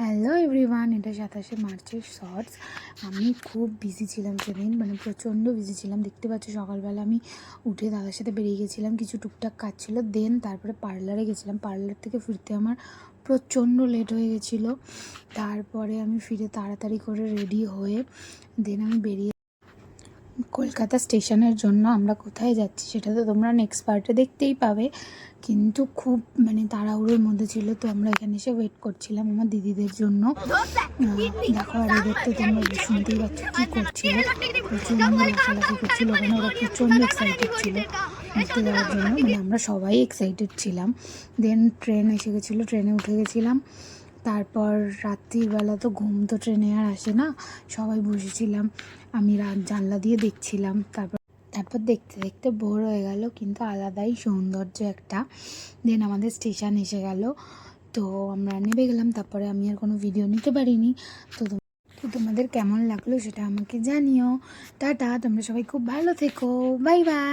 Hello everyone, এটা 27শে মার্চের shorts. আমি খুব বিজি ছিলাম সেদিন, মানে প্রচণ্ড বিজি ছিলাম। দেখতে পাচ্ছি সকালবেলা আমি উঠে দাদার সাথে বেরিয়ে গেছিলাম, কিছু টুকটাক কাজ ছিল। দেন তারপরে পার্লারে গেছিলাম। পার্লার থেকে ফিরতে আমার প্রচণ্ড লেট হয়ে গেছিলো। তারপরে আমি ফিরে তাড়াতাড়ি করে রেডি হয়ে দেন আমি বেরিয়ে কলকাতা স্টেশনের জন্য। আমরা কোথায় যাচ্ছি সেটা তো তোমরা নেক্সট পার্টে দেখতেই পাবে, কিন্তু খুব তাড়াহুড়োর মধ্যে ছিল। তো আমরা এখানে এসে ওয়েট করছিলাম আমার দিদিদের জন্য। দেখো, আর এদের তো তোমরা শুনতেই পাচ্ছ কী করছিল, প্রচণ্ড লাফালাফি করছিল ওখানে। ওরা প্রচণ্ড এক্সাইটেড ছিল ঘুরতে যাওয়ার জন্য, আমরা সবাই এক্সাইটেড ছিলাম। দেন ট্রেন এসে গেছিলো, ট্রেনে উঠে গেছিলাম। তারপর রাত্রিবেলা তো ঘুম তো ট্রেনে আর আসে না, সবাই বসেছিলাম। আমি জানলা দিয়ে দেখছিলাম। তারপর দেখতে দেখতে বোর হয়ে গেল, কিন্তু আলাদাই সৌন্দর্য একটা। দেন আমাদের স্টেশন এসে গেল, তো আমরা নেমে গেলাম। তারপরে আমি আর কোনো ভিডিও নিতে পারিনি। তো তোমাদের কেমন লাগলো সেটা আমাকে জানিও। টাটা, তোমরা সবাই খুব ভালো থেকো, বাই বাই।